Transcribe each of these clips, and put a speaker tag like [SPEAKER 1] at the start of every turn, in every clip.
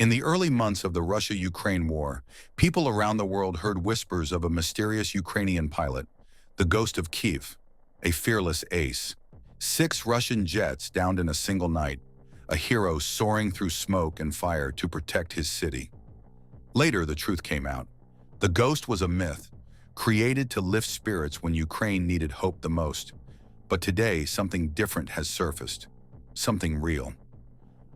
[SPEAKER 1] In the early months of the Russia-Ukraine war, people around the world heard whispers of a mysterious Ukrainian pilot, the Ghost of Kiev, a fearless ace. 6 Russian jets downed in a single night, a hero soaring through smoke and fire to protect his city. Later, the truth came out. The Ghost was a myth, created to lift spirits when Ukraine needed hope the most. But today, something different has surfaced. Something real.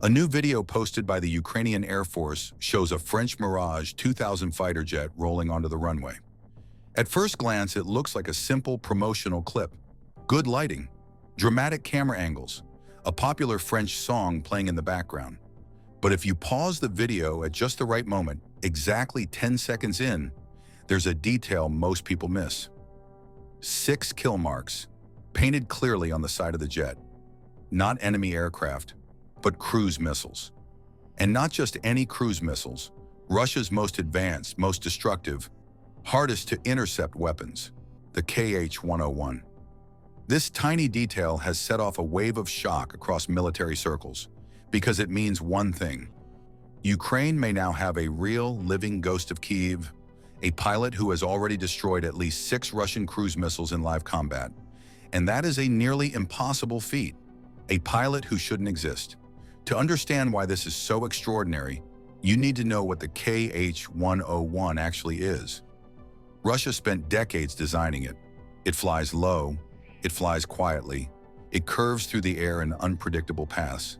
[SPEAKER 1] A new video posted by the Ukrainian Air Force shows a French Mirage 2000 fighter jet rolling onto the runway. At first glance, it looks like a simple promotional clip. Good lighting, dramatic camera angles, a popular French song playing in the background. But if you pause the video at just the right moment, exactly 10 seconds in, there's a detail most people miss. 6 kill marks, painted clearly on the side of the jet. Not enemy aircraft, but cruise missiles. And not just any cruise missiles, Russia's most advanced, most destructive, hardest to intercept weapons, the Kh-101. This tiny detail has set off a wave of shock across military circles, because it means one thing. Ukraine may now have a real, living Ghost of Kiev, a pilot who has already destroyed at least 6 Russian cruise missiles in live combat. And that is a nearly impossible feat, a pilot who shouldn't exist. To understand why this is so extraordinary, you need to know what the Kh-101 actually is. Russia spent decades designing it. It flies low, it flies quietly, it curves through the air in unpredictable paths,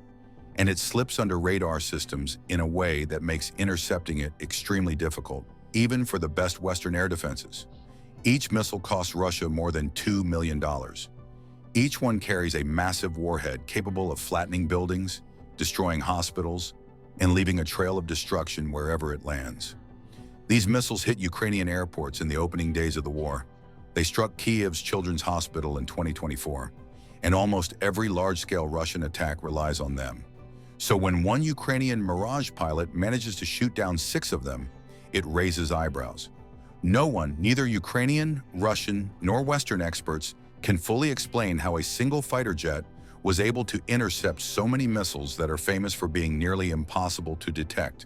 [SPEAKER 1] and it slips under radar systems in a way that makes intercepting it extremely difficult, even for the best Western air defenses. Each missile costs Russia more than $2 million. Each one carries a massive warhead capable of flattening buildings, destroying hospitals, and leaving a trail of destruction wherever it lands. These missiles hit Ukrainian airports in the opening days of the war. They struck Kiev's Children's Hospital in 2024, and almost every large-scale Russian attack relies on them. So when one Ukrainian Mirage pilot manages to shoot down 6 of them, it raises eyebrows. No one, neither Ukrainian, Russian, nor Western experts, can fully explain how a single fighter jet was able to intercept so many missiles that are famous for being nearly impossible to detect.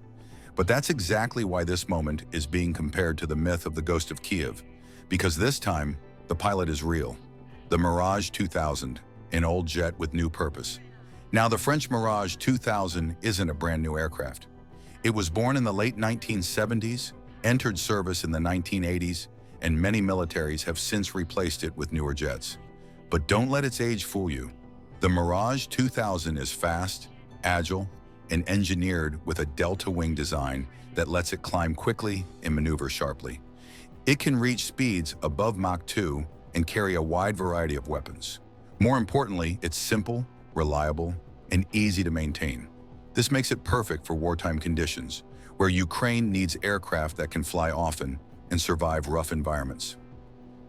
[SPEAKER 1] But that's exactly why this moment is being compared to the myth of the Ghost of Kiev, because this time, the pilot is real. The Mirage 2000, an old jet with new purpose. Now, the French Mirage 2000 isn't a brand new aircraft. It was born in the late 1970s, entered service in the 1980s, and many militaries have since replaced it with newer jets. But don't let its age fool you. The Mirage 2000 is fast, agile, and engineered with a delta wing design that lets it climb quickly and maneuver sharply. It can reach speeds above Mach 2 and carry a wide variety of weapons. More importantly, it's simple, reliable, and easy to maintain. This makes it perfect for wartime conditions, where Ukraine needs aircraft that can fly often and survive rough environments.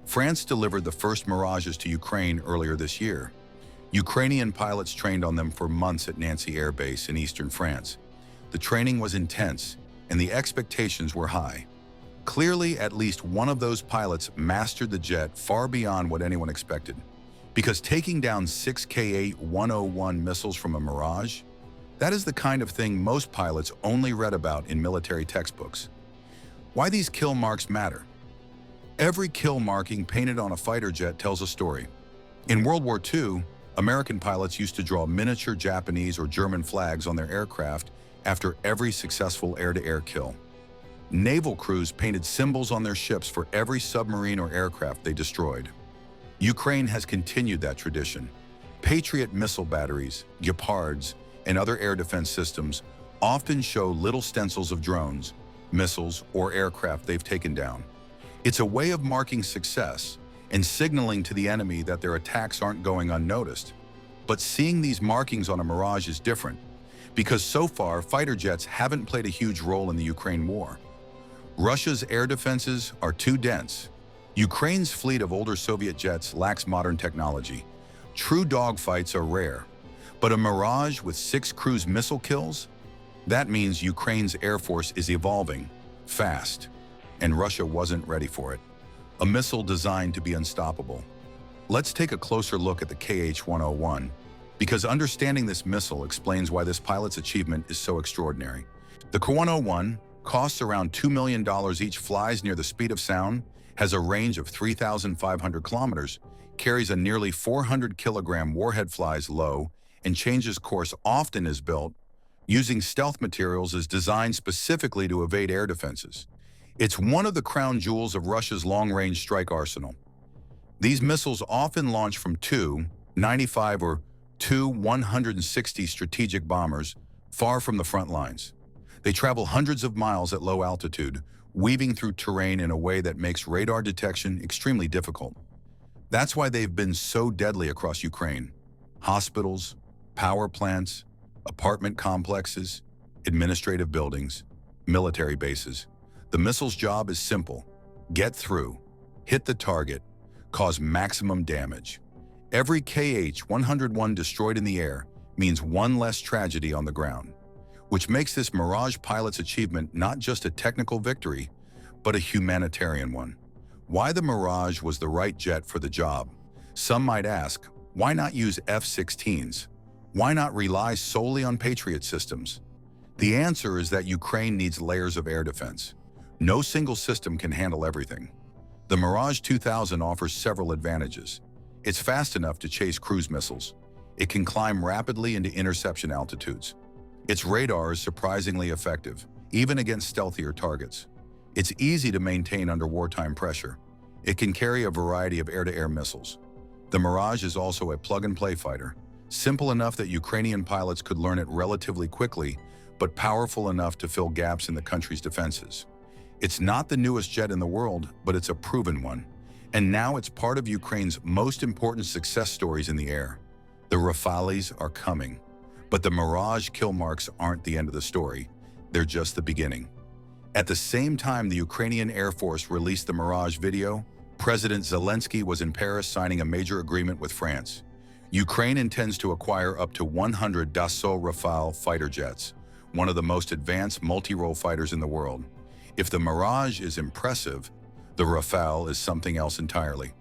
[SPEAKER 1] France delivered the first Mirages to Ukraine earlier this year. Ukrainian pilots trained on them for months at Nancy Air Base in eastern France. The training was intense, and the expectations were high. Clearly, at least one of those pilots mastered the jet far beyond what anyone expected. Because taking down 6 Kh-101 missiles from a Mirage, that is the kind of thing most pilots only read about in military textbooks. Why these kill marks matter? Every kill marking painted on a fighter jet tells a story. In World War II, American pilots used to draw miniature Japanese or German flags on their aircraft after every successful air-to-air kill. Naval crews painted symbols on their ships for every submarine or aircraft they destroyed. Ukraine has continued that tradition. Patriot missile batteries, Gepards, and other air defense systems often show little stencils of drones, missiles, or aircraft they've taken down. It's a way of marking success and signaling to the enemy that their attacks aren't going unnoticed. But seeing these markings on a Mirage is different, because so far, fighter jets haven't played a huge role in the Ukraine war. Russia's air defenses are too dense. Ukraine's fleet of older Soviet jets lacks modern technology. True dogfights are rare. But a Mirage with 6 cruise missile kills? That means Ukraine's Air Force is evolving, fast, and Russia wasn't ready for it. A missile designed to be unstoppable. Let's take a closer look at the Kh-101, because understanding this missile explains why this pilot's achievement is so extraordinary. The K-101 costs around $2 million each, flies near the speed of sound, has a range of 3,500 kilometers, carries a nearly 400-kilogram warhead, flies low, and changes course often, is built using stealth materials, is designed specifically to evade air defenses. It's one of the crown jewels of Russia's long-range strike arsenal. These missiles often launch from Tu-95 or Tu-160 strategic bombers far from the front lines. They travel hundreds of miles at low altitude, weaving through terrain in a way that makes radar detection extremely difficult. That's why they've been so deadly across Ukraine. Hospitals, power plants, apartment complexes, administrative buildings, military bases. The missile's job is simple: get through, hit the target, cause maximum damage. Every Kh-101 destroyed in the air means one less tragedy on the ground, which makes this Mirage pilot's achievement not just a technical victory, but a humanitarian one. Why the Mirage was the right jet for the job? Some might ask, why not use F-16s? Why not rely solely on Patriot systems? The answer is that Ukraine needs layers of air defense. No single system can handle everything. The Mirage 2000 offers several advantages. It's fast enough to chase cruise missiles. It can climb rapidly into interception altitudes. Its radar is surprisingly effective, even against stealthier targets. It's easy to maintain under wartime pressure. It can carry a variety of air-to-air missiles. The Mirage is also a plug-and-play fighter, simple enough that Ukrainian pilots could learn it relatively quickly, but powerful enough to fill gaps in the country's defenses. It's not the newest jet in the world, but it's a proven one. And now it's part of Ukraine's most important success stories in the air. The Rafales are coming. But the Mirage kill marks aren't the end of the story. They're just the beginning. At the same time the Ukrainian Air Force released the Mirage video, President Zelensky was in Paris signing a major agreement with France. Ukraine intends to acquire up to 100 Dassault Rafale fighter jets, one of the most advanced multi-role fighters in the world. If the Mirage is impressive, the Rafale is something else entirely.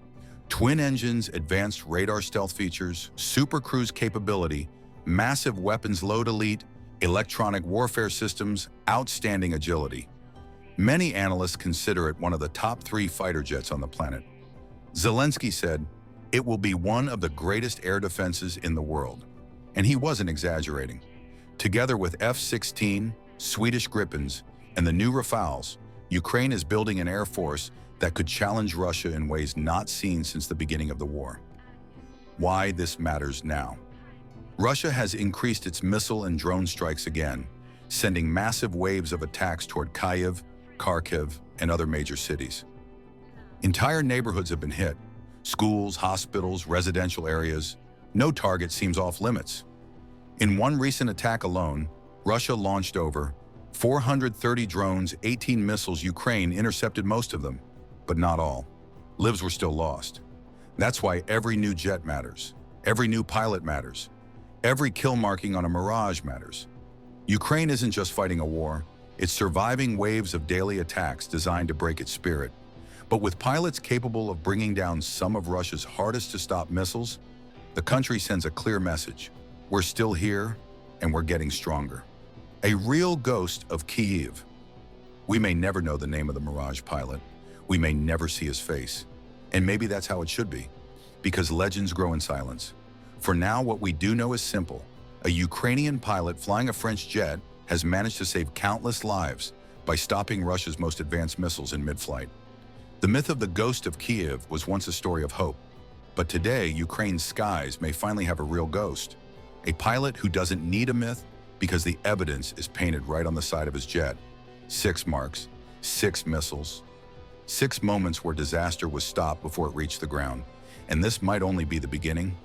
[SPEAKER 1] Twin engines, advanced radar stealth features, super cruise capability, massive weapons load, elite electronic warfare systems, outstanding agility. Many analysts consider it one of the top 3 fighter jets on the planet. Zelensky said, "It will be one of the greatest air defenses in the world." And he wasn't exaggerating. Together with F-16, Swedish Gripens, and the new Rafales, Ukraine is building an air force that could challenge Russia in ways not seen since the beginning of the war. Why this matters now? Russia has increased its missile and drone strikes again, sending massive waves of attacks toward Kyiv, Kharkiv, and other major cities. Entire neighborhoods have been hit. Schools, hospitals, residential areas. No target seems off limits. In one recent attack alone, Russia launched over 430 drones, 18 missiles. Ukraine intercepted most of them, but not all. Lives were still lost. That's why every new jet matters. Every new pilot matters. Every kill marking on a Mirage matters. Ukraine isn't just fighting a war, it's surviving waves of daily attacks designed to break its spirit. But with pilots capable of bringing down some of Russia's hardest-to-stop missiles, the country sends a clear message. We're still here, and we're getting stronger. A real ghost of Kyiv. We may never know the name of the Mirage pilot. We may never see his face. And maybe that's how it should be, because legends grow in silence. For now, what we do know is simple. A Ukrainian pilot flying a French jet has managed to save countless lives by stopping Russia's most advanced missiles in mid-flight. The myth of the ghost of Kyiv was once a story of hope. But today, Ukraine's skies may finally have a real ghost. A pilot who doesn't need a myth because the evidence is painted right on the side of his jet. 6 marks, 6 missiles, 6 moments where disaster was stopped before it reached the ground. And this might only be the beginning.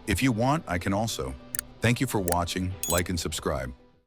[SPEAKER 1] If you want, I can also. Thank you for watching, like and subscribe.